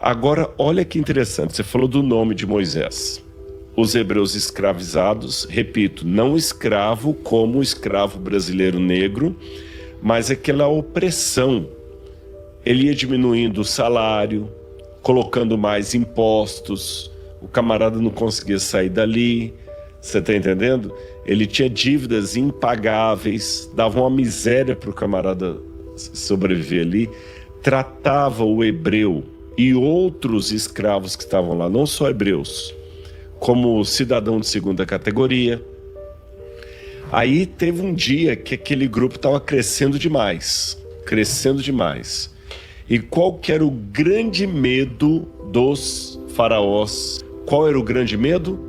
Agora, olha que interessante, você falou do nome de Moisés. Os hebreus escravizados, repito, não escravo como o escravo brasileiro negro, mas aquela opressão. Ele ia diminuindo o salário, colocando mais impostos, o camarada não conseguia sair dali, você está entendendo? Ele tinha dívidas impagáveis, dava uma miséria para o camarada sobreviver ali, tratava o hebreu e outros escravos que estavam lá, não só hebreus, como cidadão de segunda categoria. Aí teve um dia que aquele grupo estava crescendo demais. E qual que era o grande medo dos faraós? Qual era o grande medo?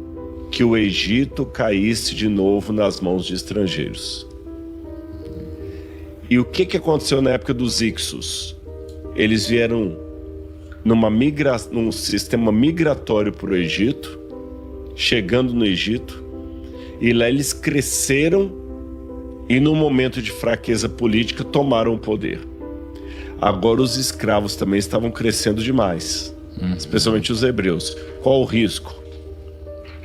Que o Egito caísse de novo nas mãos de estrangeiros. E o que aconteceu na época dos Hyksos? Eles vieram num sistema migratório para o Egito, chegando no Egito, e lá eles cresceram e num momento de fraqueza política tomaram o poder. Agora os escravos também estavam crescendo demais, especialmente os hebreus. Qual o risco?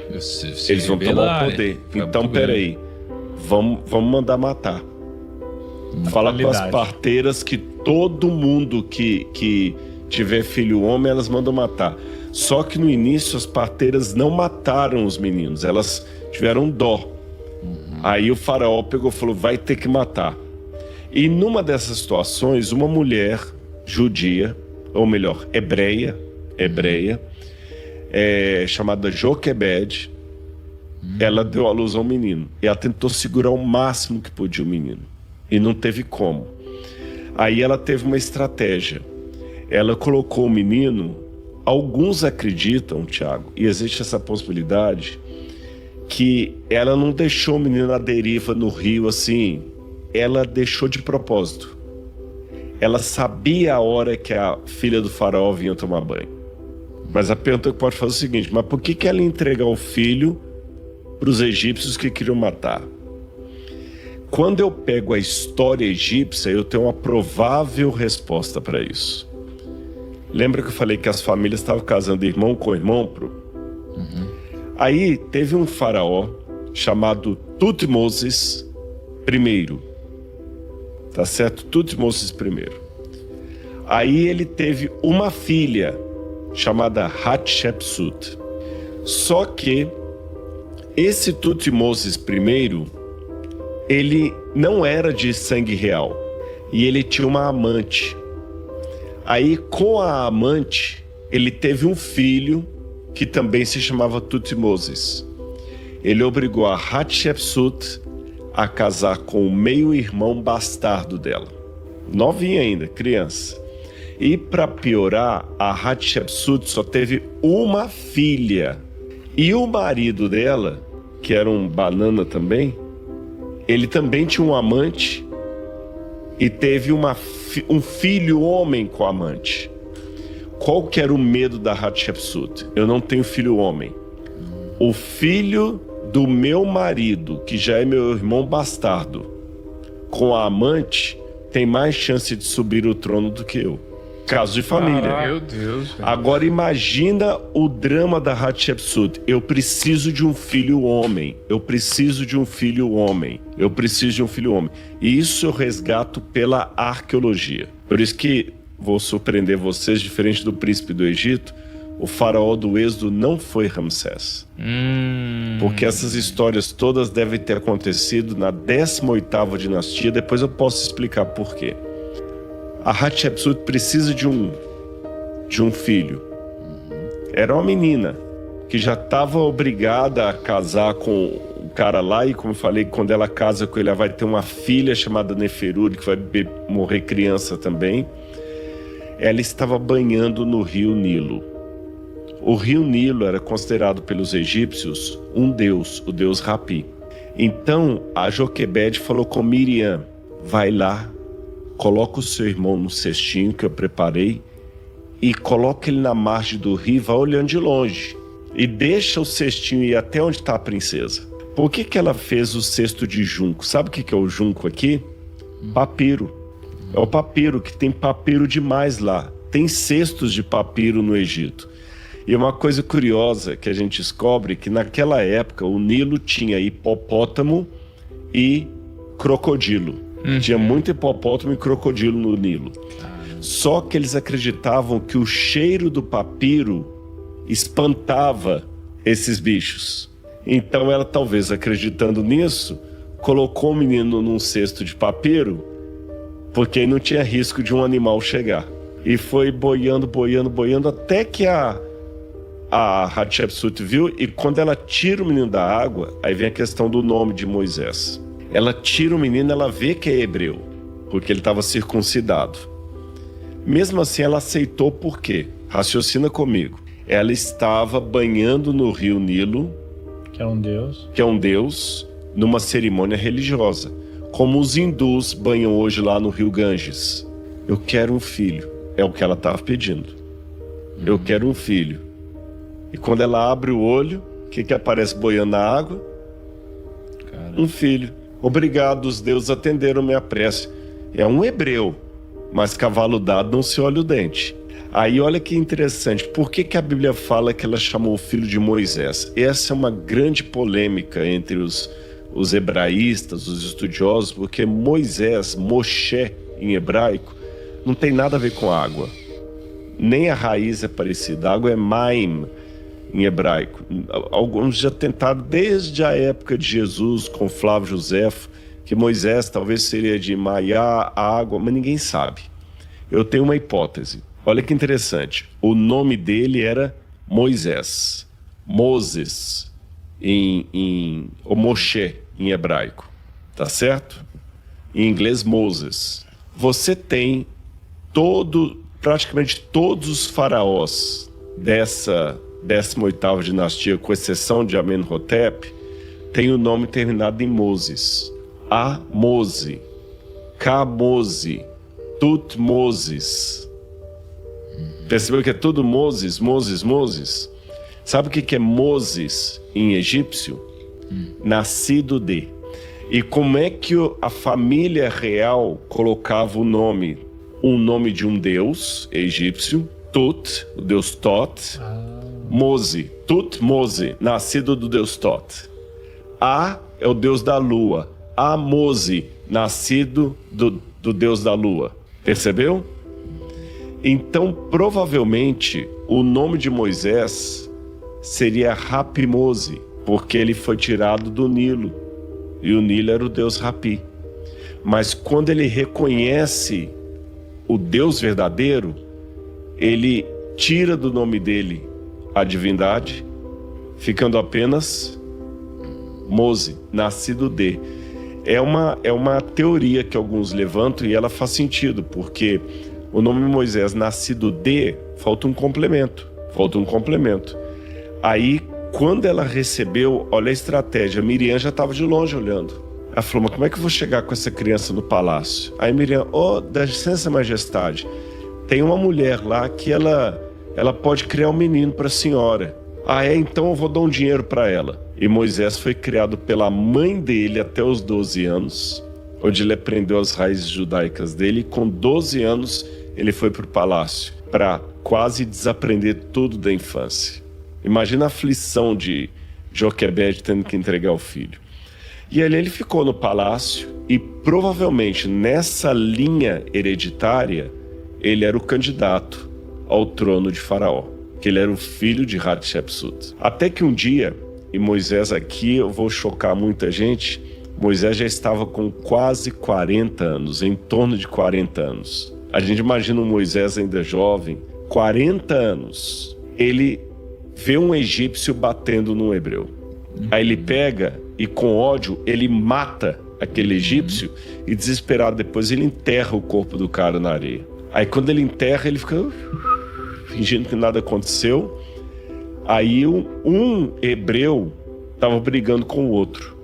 Eles vão tomar o poder. Então, peraí, vamos mandar matar. Fala com as parteiras que todo mundo que tiver filho homem, elas mandam matar. Só que no início as parteiras não mataram os meninos, elas tiveram dó. Aí o faraó pegou e falou, vai ter que matar. E numa dessas situações, uma mulher judia, ou melhor, hebreia, chamada Joquebede, ela deu à luz a um menino. E ela tentou segurar o máximo que podia o menino. E não teve como. Aí ela teve uma estratégia. Ela colocou o menino, alguns acreditam, Tiago, e existe essa possibilidade, que ela não deixou o menino à deriva no rio assim, ela deixou de propósito. Ela sabia a hora que a filha do faraó vinha tomar banho. Mas a pergunta que pode fazer é o seguinte, mas por que ela ia entregar o filho para os egípcios que queriam matar? Quando eu pego a história egípcia, eu tenho uma provável resposta para isso. Lembra que eu falei que as famílias estavam casando irmão com irmão? Aí teve um faraó chamado Tutmoses I. Tá certo? Tutmoses I. Aí ele teve uma filha chamada Hatshepsut. Só que esse Tutmoses I, ele não era de sangue real. E ele tinha uma amante. Aí com a amante, ele teve um filho que também se chamava Tutmoses. Ele obrigou a Hatshepsut a casar com o meio-irmão bastardo dela. Novinha ainda, criança. E para piorar, a Hatshepsut só teve uma filha. E o marido dela, que era um banana também, ele também tinha um amante e teve um filho homem com a amante. Qual que era o medo da Hatshepsut? Eu não tenho filho homem. O filho do meu marido, que já é meu irmão bastardo, com a amante, tem mais chance de subir o trono do que eu. Caso de família. Meu Deus. Agora imagina o drama da Hatshepsut. Eu preciso de um filho homem. E isso eu resgato pela arqueologia. Por isso que vou surpreender vocês, diferente do príncipe do Egito, o faraó do Êxodo não foi Ramsés. Porque essas histórias todas devem ter acontecido na 18ª dinastia. Depois eu posso explicar por quê. A Hatshepsut precisa de um filho. Era uma menina que já estava obrigada a casar com o cara lá, e como eu falei, quando ela casa com ele, ela vai ter uma filha chamada Neferuri, que vai morrer criança também. Ela estava banhando no rio Nilo. O rio Nilo era considerado pelos egípcios um deus, o deus Rapi. Então a Joquebede falou com Miriam, vai lá, coloca o seu irmão no cestinho que eu preparei e coloca ele na margem do rio, vai olhando de longe e deixa o cestinho ir até onde está a princesa. Por que ela fez o cesto de junco? Sabe o que é o junco aqui? Papiro. É o papiro, que tem papiro demais lá. tem cestos de papiro no Egito. E uma coisa curiosa que a gente descobre que naquela época o Nilo tinha hipopótamo e crocodilo. Tinha muito hipopótamo e crocodilo no Nilo. Só que eles acreditavam que o cheiro do papiro espantava esses bichos. Então ela, talvez acreditando nisso, colocou o menino num cesto de papiro, porque aí não tinha risco de um animal chegar. E foi boiando, até que a Hatshepsut viu, e quando ela tira o menino da água, aí vem a questão do nome de Moisés. Ela tira o menino, ela vê que é hebreu, porque ele estava circuncidado. Mesmo assim, ela aceitou por quê? Raciocina comigo. Ela estava banhando no rio Nilo, que é um deus, numa cerimônia religiosa, como os hindus banham hoje lá no rio Ganges. Eu quero um filho, é o que ela estava pedindo. Eu quero um filho. E quando ela abre o olho, o que aparece boiando na água? Um filho. Obrigado, os deuses atenderam minha prece. É um hebreu, mas cavalo dado não se olha o dente. Aí olha que interessante, por que a Bíblia fala que ela chamou o filho de Moisés? Essa é uma grande polêmica entre os hebraístas, os estudiosos, porque Moisés, Moshe em hebraico, não tem nada a ver com água. Nem a raiz é parecida, a água é maim em hebraico. Alguns já tentaram desde a época de Jesus com Flávio Joséfo, que Moisés talvez seria de Maiá, água, mas ninguém sabe. Eu tenho uma hipótese. Olha que interessante. O nome dele era Moisés. Moses, ou Moshe em hebraico. Tá certo? Em inglês, Moses. Você tem praticamente todos os faraós dessa 18ª dinastia, com exceção de Amenhotep, tem o nome terminado em Moses. Amose, Camose, Tutmoses. Percebeu que é tudo Moses? Sabe o que é Moses em egípcio? Nascido de. E como é que a família real colocava o nome de um deus egípcio? Tut, o deus Tot. Mose, Tutmose, nascido do deus Tot. A é o deus da lua. Amose, nascido do deus da lua. Percebeu? Então, provavelmente, o nome de Moisés seria Rapimose, porque ele foi tirado do Nilo. E o Nilo era o deus Rapi. Mas quando ele reconhece o Deus verdadeiro, ele tira do nome dele a divindade, ficando apenas Mose, nascido de. É uma teoria que alguns levantam e ela faz sentido, porque o nome Moisés, nascido de, falta um complemento. Aí, quando ela recebeu, olha a estratégia, Miriam já estava de longe olhando. Ela falou, mas como é que eu vou chegar com essa criança no palácio? Aí Miriam, dá licença, majestade, tem uma mulher lá que ela pode criar um menino para a senhora. Então eu vou dar um dinheiro para ela. E Moisés foi criado pela mãe dele até os 12 anos, onde ele aprendeu as raízes judaicas dele, e com 12 anos ele foi para o palácio, para quase desaprender tudo da infância. Imagina a aflição de Joquebede tendo que entregar o filho. E ali ele ficou no palácio, e provavelmente nessa linha hereditária, ele era o candidato ao trono de Faraó, que ele era o filho de Hatshepsut. Até que um dia, e Moisés aqui, eu vou chocar muita gente, Moisés já estava com quase 40 anos, em torno de 40 anos. A gente imagina um Moisés ainda jovem, 40 anos. Ele vê um egípcio batendo num hebreu. Aí ele pega e com ódio ele mata aquele egípcio e desesperado depois ele enterra o corpo do cara na areia. Aí quando ele enterra ele fica fingindo que nada aconteceu. Aí um hebreu estava brigando com o outro.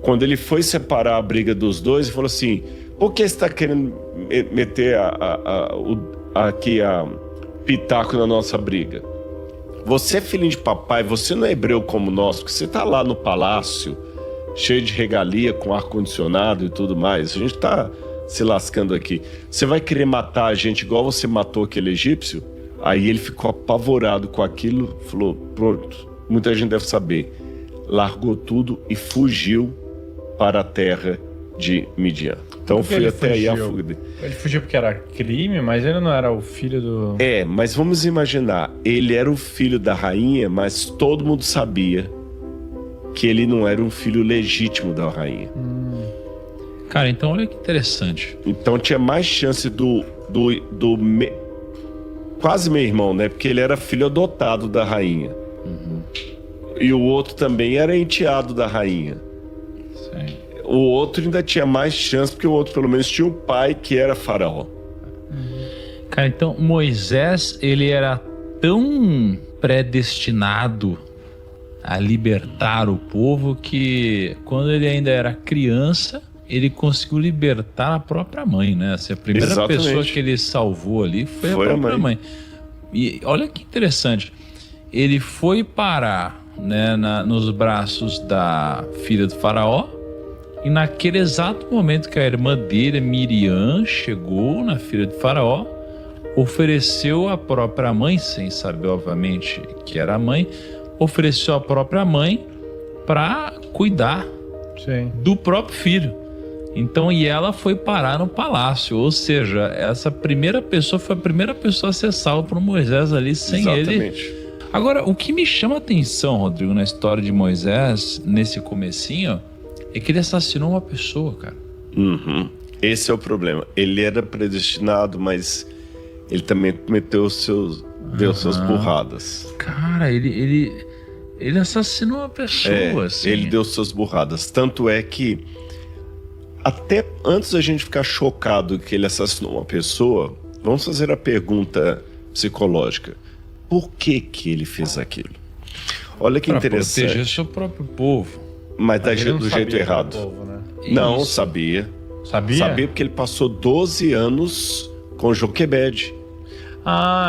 Quando ele foi separar a briga dos dois, ele falou assim, por que você está querendo meter aqui a pitaco na nossa briga? Você é filhinho de papai, você não é hebreu como nós, porque você está lá no palácio, cheio de regalia, com ar-condicionado e tudo mais. A gente está se lascando aqui. Você vai querer matar a gente igual você matou aquele egípcio? Aí ele ficou apavorado com aquilo, falou, pronto, muita gente deve saber. Largou tudo e fugiu para a terra de Midian. Então foi até aí a fuga dele. Ele fugiu porque era crime, mas ele não era o filho do... Mas vamos imaginar, ele era o filho da rainha, mas todo mundo sabia que ele não era um filho legítimo da rainha. Cara, então olha que interessante. Então tinha mais chance quase meu irmão, né? Porque ele era filho adotado da rainha. E o outro também era enteado da rainha. Sim. O outro ainda tinha mais chance, porque o outro pelo menos tinha um pai que era faraó. Cara, então Moisés, ele era tão predestinado a libertar o povo que quando ele ainda era criança, ele conseguiu libertar a própria mãe, né? Assim, a primeira Exatamente. pessoa que ele salvou ali foi a própria mãe. E olha que interessante, ele foi parar, né, nos braços da filha do faraó, e naquele exato momento que a irmã dele, Miriam, chegou na filha do faraó, ofereceu a própria mãe, sem saber obviamente que era a mãe, ofereceu a própria mãe para cuidar do próprio filho. Então, e ela foi parar no palácio, ou seja, essa primeira pessoa foi a primeira pessoa a ser salva por Moisés ali sem Exatamente. ele. Agora, o que me chama a atenção, Rodrigo, na história de Moisés, nesse comecinho, é que ele assassinou uma pessoa, cara. Esse é o problema. Ele era predestinado, mas ele também deu suas burradas. Cara, ele assassinou uma pessoa, assim. Ele deu suas burradas. Tanto é que até antes da gente ficar chocado que ele assassinou uma pessoa, vamos fazer a pergunta psicológica. Por que ele fez aquilo? Olha que interessante. Pra proteger seu próprio povo. Mas do jeito errado. Povo, né? Não, Isso. sabia. Sabia? Sabia porque ele passou 12 anos com Joquebede.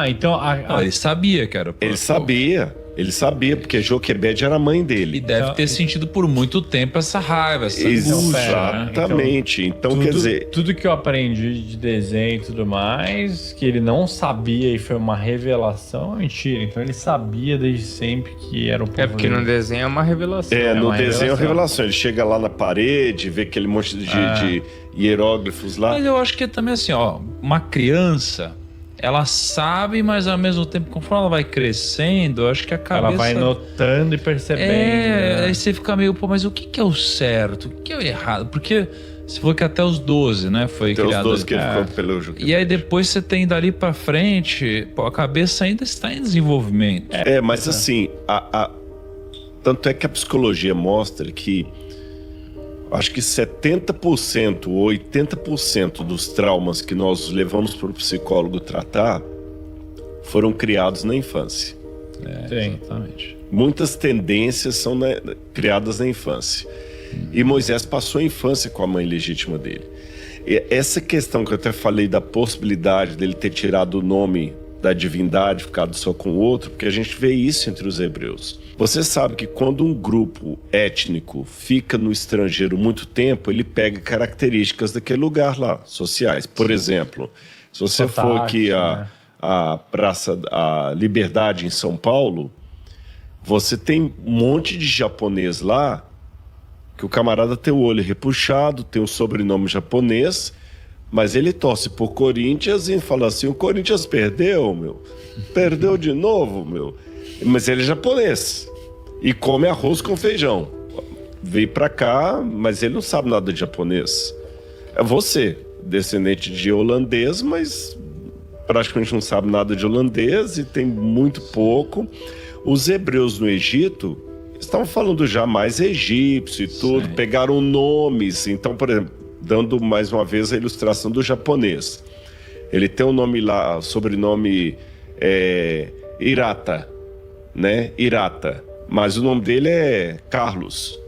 Então... Não, ele sabia que era o Ele próprio sabia, porque Joquebede era a mãe E dele. deve ter sentido por muito tempo essa raiva, essa angústia, né? Exatamente. Então, quer dizer... Tudo que eu aprendi de desenho e tudo mais, que ele não sabia e foi uma revelação, é mentira. Então ele sabia desde sempre que era o povo Porque dele. no desenho é uma revelação. no uma desenho é uma revelação. revelação. Ele chega lá na parede, vê aquele monte de hieróglifos lá. Mas eu acho que é também assim, ó, uma criança, ela sabe, mas ao mesmo tempo, conforme ela vai crescendo, eu acho que a cabeça... Ela vai notando e percebendo. né? Aí você fica meio, mas o que é o certo? O que é o errado? Porque você falou que até os 12, né, foi Tem os criado. 12 que ele ficou pelo Joquebede. E aí depois você tem dali pra frente, a cabeça ainda está em desenvolvimento. Mas assim, tanto é que a psicologia mostra que acho que 70% ou 80% dos traumas que nós levamos para o psicólogo tratar foram criados na infância. Sim. Exatamente. Muitas tendências são criadas na infância. E Moisés passou a infância com a mãe legítima dele. E essa questão que eu até falei da possibilidade dele ter tirado o nome da divindade, ficado só com o outro, porque a gente vê isso entre os hebreus. Você sabe que quando um grupo étnico fica no estrangeiro muito tempo, ele pega características daquele lugar lá, sociais. Por exemplo, se você for aqui a Praça da Liberdade em São Paulo, você tem um monte de japonês lá, que o camarada tem o olho repuxado, tem um sobrenome japonês, mas ele torce por Corinthians e fala assim, o Corinthians perdeu, meu. Perdeu de novo, meu. Mas ele é japonês e come arroz com feijão. Veio pra cá, mas ele não sabe nada de japonês. É você, descendente de holandês, mas praticamente não sabe nada de holandês e tem muito pouco. Os hebreus no Egito estavam falando já mais egípcio e tudo, Sim. pegaram nomes. Então, por exemplo, dando mais uma vez a ilustração do japonês. Ele tem um nome lá, sobrenome Hirata, né? Hirata. Mas o nome dele é Carlos.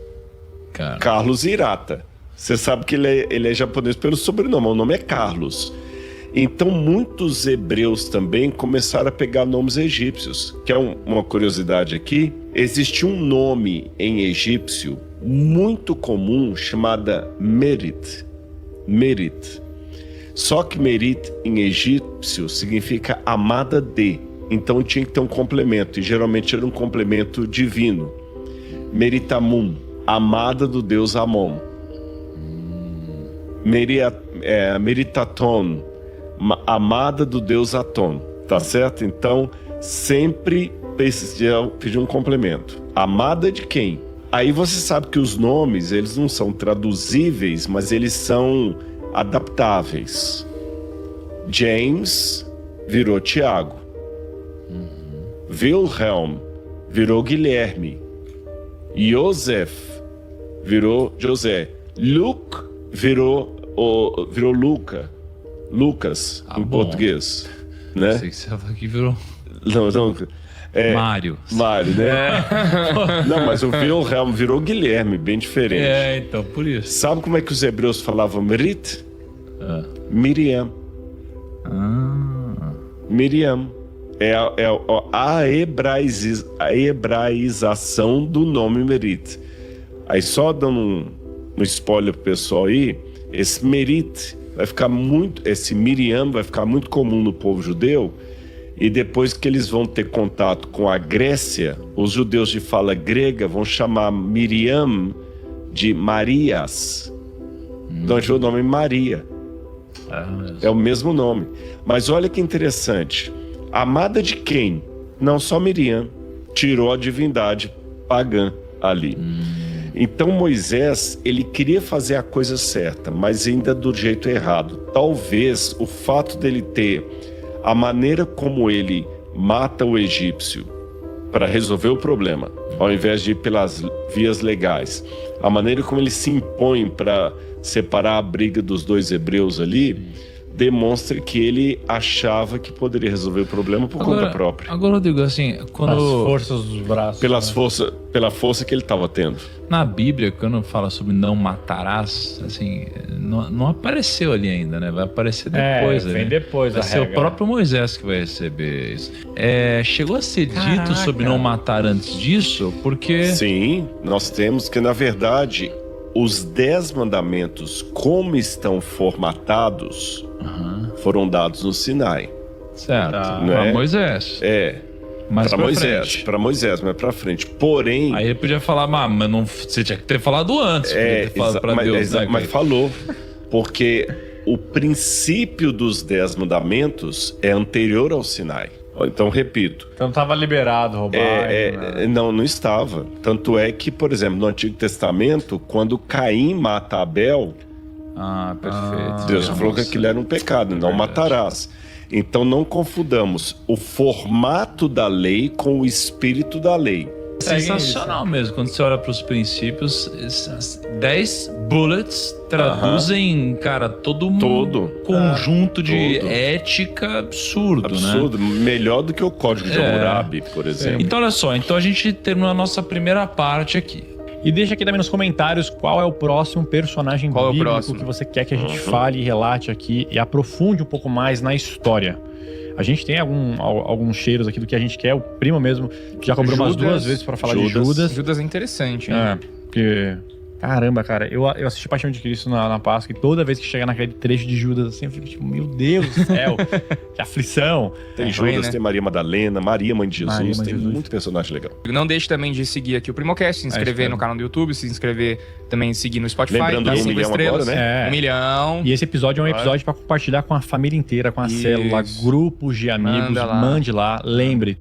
Cara. Carlos Hirata. Você sabe que ele é japonês pelo sobrenome, o nome é Carlos. Então, muitos hebreus também começaram a pegar nomes egípcios. Que é uma curiosidade aqui. Existe um nome em egípcio muito comum chamada Merit. Merit. Só que Merit em egípcio significa amada de. Então tinha que ter um complemento, e geralmente era um complemento divino. Meritamun, amada do deus Amon. Meritaton, amada do deus Aton. Tá certo? Então, sempre pedir um complemento. Amada de quem? Aí você sabe que os nomes, eles não são traduzíveis, mas eles são adaptáveis. James virou Tiago. Wilhelm virou Guilherme. Joseph virou José. Luke virou Lucas, em português. Né? Sei que você falou que virou... Não. Mário. Mário, né? Não, mas o Wilhelm virou Guilherme, bem diferente. Então, por isso. Sabe como é que os hebreus falavam Merit? Miriam. Miriam. É a hebraização do nome Merit. Aí só dando um spoiler pro pessoal aí, esse Merit vai ficar muito... Esse Miriam vai ficar muito comum no povo judeu. E depois que eles vão ter contato com a Grécia, os judeus de fala grega vão chamar Miriam de Marias. Então a gente vê o nome Maria. É o mesmo nome. Mas olha que interessante. Amada de quem? Não só Miriam. Tirou a divindade pagã ali. Então Moisés, ele queria fazer a coisa certa, mas ainda do jeito errado. Talvez o fato dele ter a maneira como ele mata o egípcio para resolver o problema, ao invés de ir pelas vias legais, a maneira como ele se impõe para separar a briga dos dois hebreus ali, demonstra que ele achava que poderia resolver o problema por conta própria. Agora, Rodrigo, assim, quando... As forças dos braços. Pela força que ele estava tendo. Na Bíblia, quando fala sobre não matarás, assim, não apareceu ali ainda, né? Vai aparecer depois. Vem depois vai a ser regra. o próprio Moisés que vai receber isso. Chegou a ser dito sobre não matar antes disso, porque... Sim, nós temos que, na verdade, os 10 mandamentos, como estão formatados, foram dados no Sinai. Certo, né? Para Moisés. Mas para Moisés, mas para frente. Porém... Aí ele podia falar, mas não, você tinha que ter falado antes. Mas falou. Porque o princípio dos 10 mandamentos é anterior ao Sinai. Então, repito. Então estava liberado roubar. Não estava. Tanto é que, por exemplo, no Antigo Testamento, quando Caim mata Abel... perfeito. Deus falou que aquilo era um pecado, não matarás. Então não confundamos o formato da lei com o espírito da lei. Sensacional mesmo, quando você olha para os princípios, 10 bullets traduzem, cara, todo um conjunto de ética absurdo, né? Melhor do que o Código de Hammurabi, por exemplo. Então olha só, a gente terminou a nossa primeira parte aqui. E deixa aqui também nos comentários qual é o próximo personagem bíblico que você quer que a gente fale, relate aqui e aprofunde um pouco mais na história. A gente tem alguns cheiros aqui do que a gente quer. O primo mesmo já cobrou umas 2 vezes para falar de Judas. Judas é interessante, hein? Porque... Caramba, cara, eu assisti Paixão de Cristo na Páscoa e toda vez que chega naquele trecho de Judas, assim, eu fico tipo, meu Deus do céu, que aflição. Tem Judas, tem Maria Madalena, Maria, mãe de Jesus, tem muito personagem legal. Não deixe também de seguir aqui o Primocast, se inscrever no canal do YouTube, se inscrever também, seguir no Spotify. Lembrando do 1 milhão agora, né? 1 milhão. E esse episódio é um episódio para compartilhar com a família inteira, com a célula, grupos de amigos, mande lá, lembre.